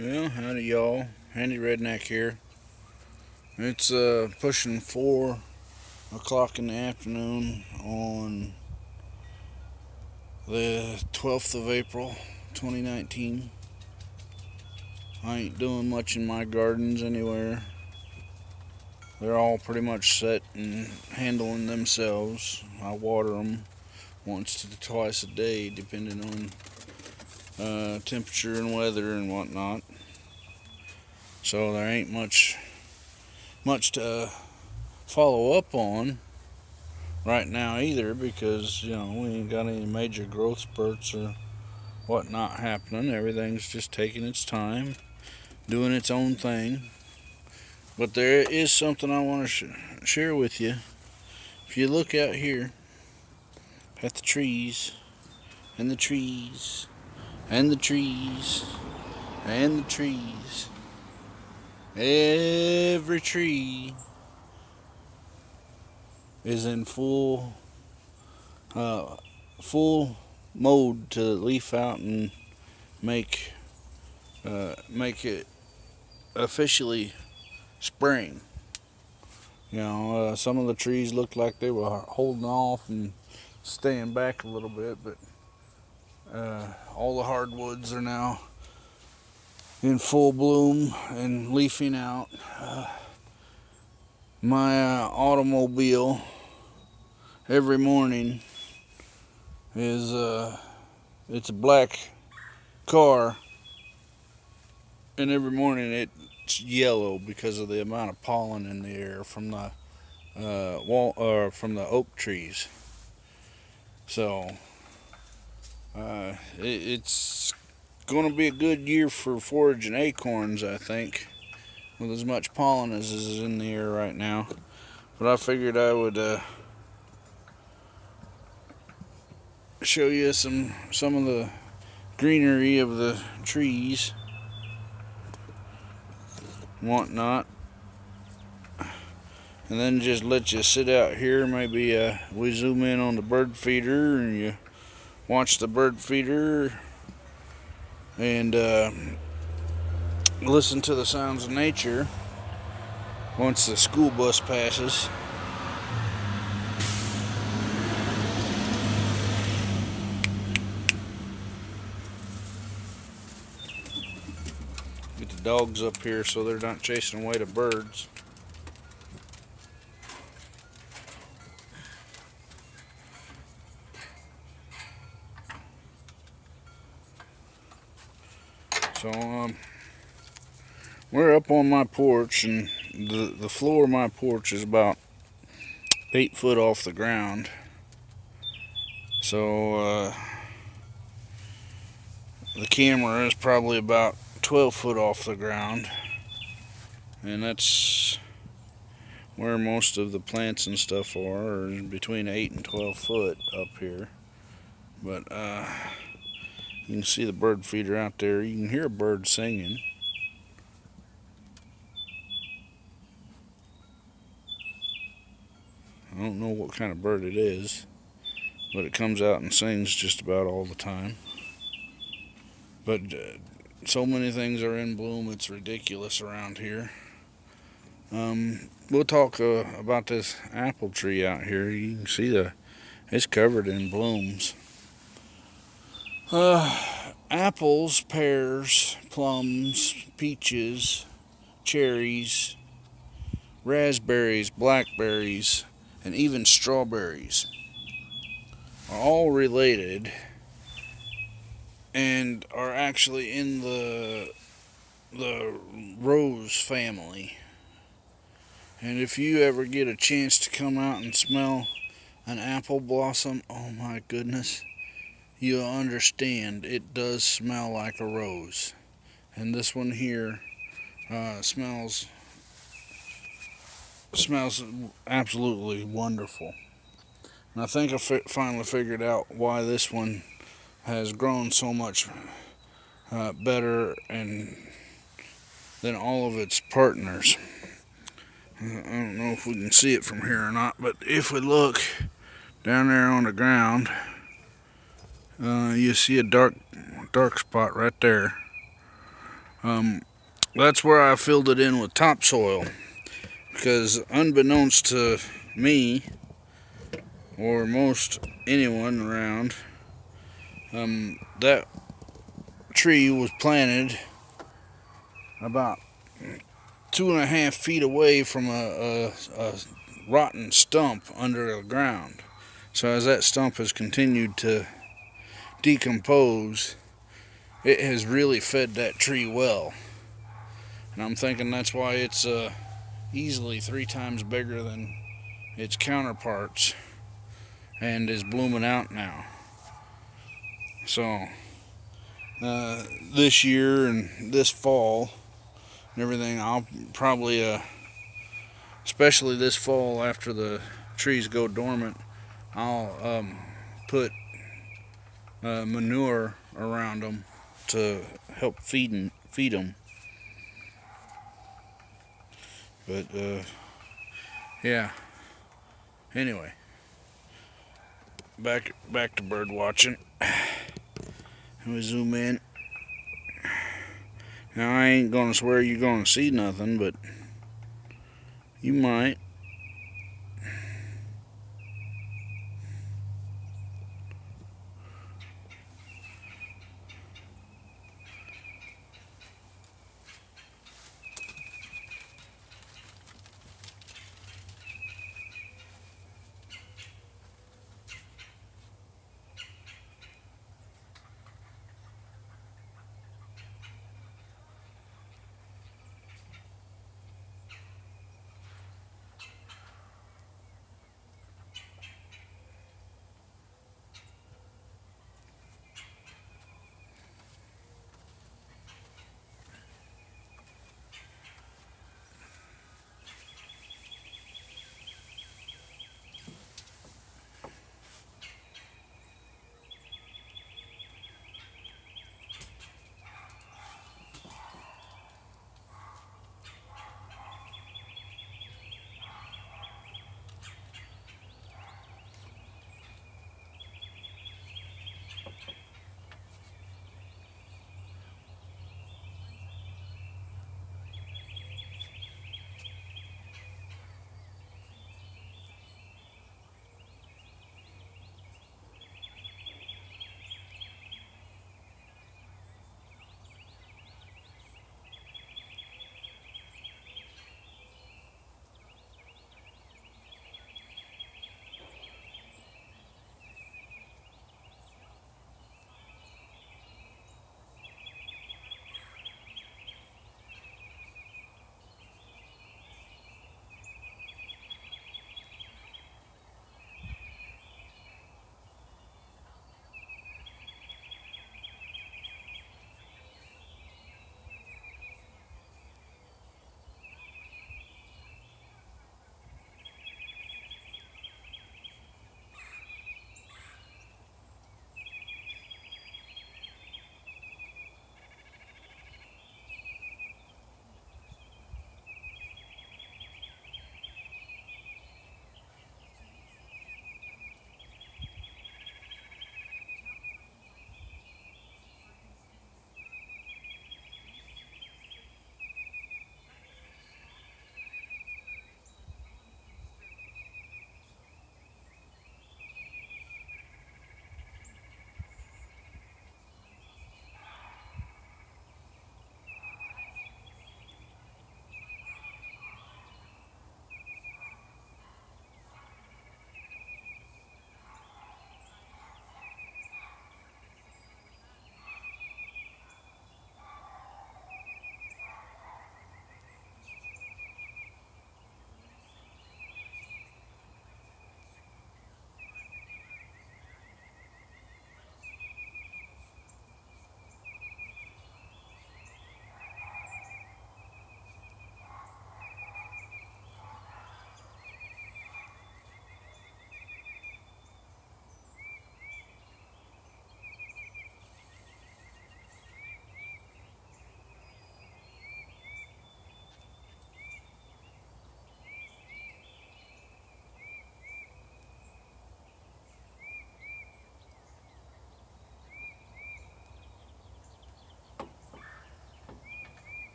Well, howdy y'all. Handy Redneck here. It's pushing 4 o'clock in the afternoon on the 12th of April 2019. I ain't doing much in my gardens anywhere. They're all pretty much set and handling themselves. I water them once to twice a day depending on temperature and weather and whatnot. So there ain't much to follow up on right now either, because we ain't got any major growth spurts or whatnot happening. Everything's just taking its time, doing its own thing. But there is something I want to share with you. If you look out here at the trees and the trees and the trees and the trees, every tree is in full mode to leaf out and make it officially spring. Some of the trees looked like they were holding off and staying back a little bit, but all the hardwoods are now in full bloom and leafing out. My automobile every morning is it's a black car, and every morning it's yellow because of the amount of pollen in the air from the from the oak trees. So it's going to be a good year for foraging acorns, I think, with as much pollen as is in the air right now. But I figured I would show you some of the greenery of the trees and whatnot, and then just let you sit out here. Maybe we zoom in on the bird feeder and you watch the bird feeder and listen to the sounds of nature once the school bus passes. Get the dogs up here so they're not chasing away the birds. So we're up on my porch, and the floor of my porch is about 8 foot off the ground. So the camera is probably about 12 foot off the ground, and that's where most of the plants and stuff are between 8 and 12 foot up here. But you can see the bird feeder out there. You can hear a bird singing. I don't know what kind of bird it is, but it comes out and sings just about all the time. But so many things are in bloom, it's ridiculous around here. We'll talk about this apple tree out here. You can see it's covered in blooms. Apples, pears, plums, peaches, cherries, raspberries, blackberries, and even strawberries are all related and are actually in the rose family. And if you ever get a chance to come out and smell an apple blossom, oh my goodness, you'll understand it does smell like a rose. And this one here smells absolutely wonderful. And I think I finally figured out why this one has grown so much better and than all of its partners. I don't know if we can see it from here or not, but if we look down there on the ground, you see a dark spot right there. That's where I filled it in with topsoil, because unbeknownst to me or most anyone around, that tree was planted about 2.5 feet away from a rotten stump under the ground. So as that stump has continued to decompose, it has really fed that tree well. And I'm thinking that's why it's easily 3 times bigger than its counterparts and is blooming out now. So this year and this fall and everything, I'll probably, especially this fall after the trees go dormant, I'll put manure around them to help feed them. But yeah. Anyway, back to bird watching. We zoom in. Now I ain't gonna swear you're gonna see nothing, but you might.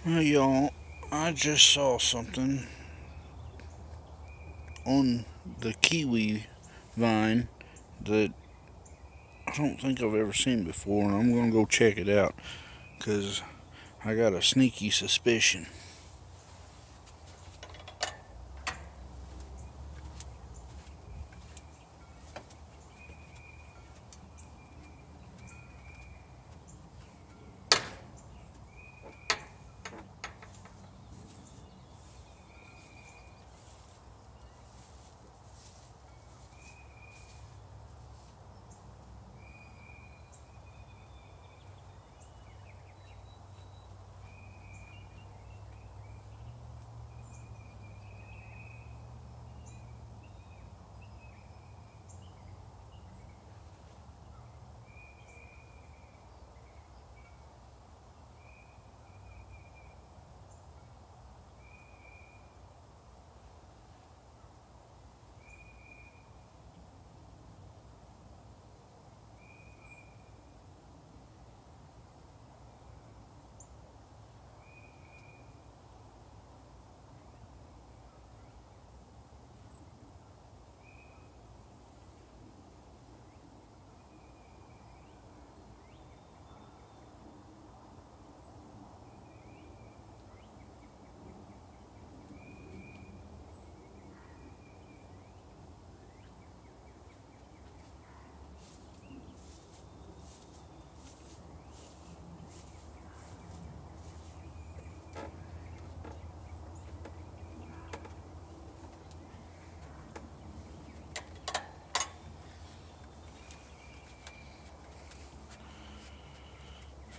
Well, y'all, I just saw something on the Kiwi vine that I don't think I've ever seen before, and I'm gonna go check it out because I got a sneaky suspicion.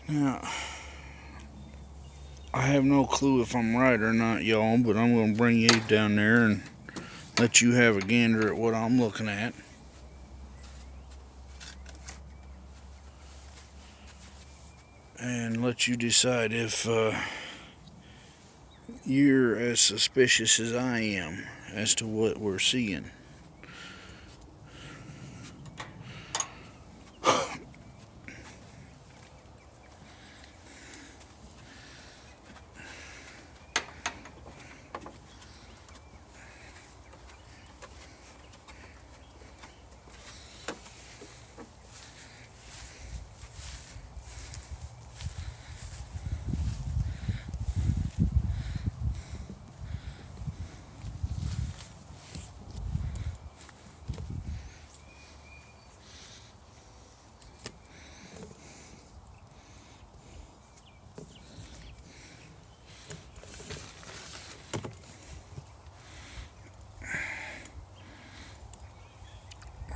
Now, I have no clue if I'm right or not, y'all, but I'm gonna bring you down there and let you have a gander at what I'm looking at. And let you decide if you're as suspicious as I am as to what we're seeing.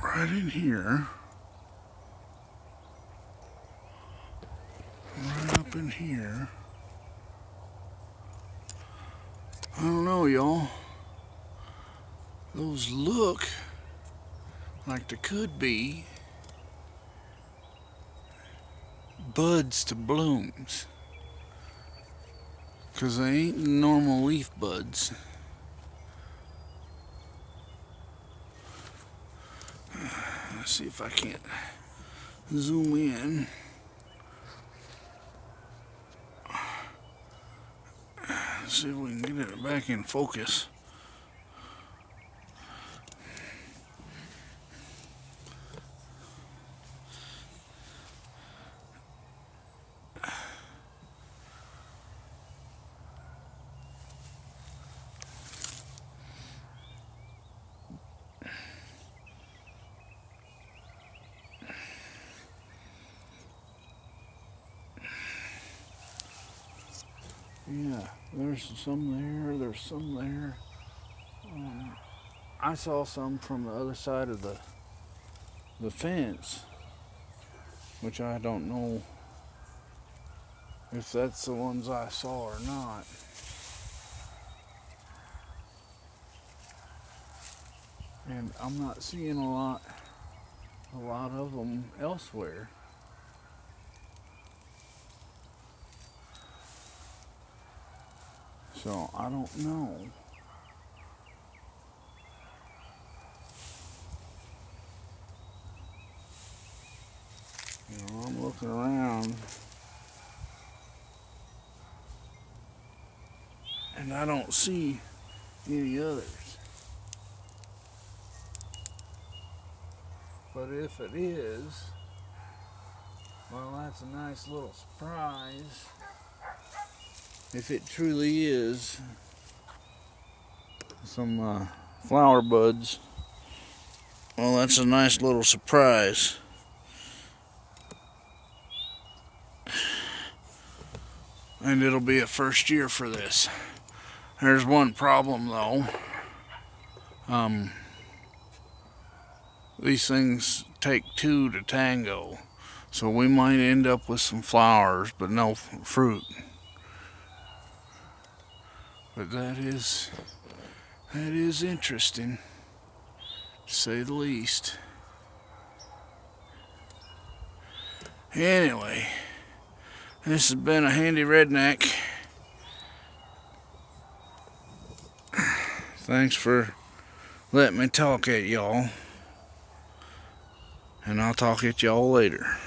Right in here, right up in here. I don't know, y'all. Those look like they could be buds to blooms. Because they ain't normal leaf buds. Let's see if I can't zoom in. Let's see if we can get it back in focus. Yeah, there's some there's some there. I saw some from the other side of the fence, which I don't know if that's the ones I saw or not. And I'm not seeing a lot of them elsewhere. So I don't know. You know, I'm looking around. And I don't see any others. But if it is, well, that's a nice little surprise. If it truly is some flower buds, well, that's a nice little surprise. And it'll be a first year for this. There's one problem though. These things take two to tango. So we might end up with some flowers, but no fruit. But that is interesting, to say the least. Anyway, this has been a handy redneck. Thanks for letting me talk at y'all. And I'll talk at y'all later.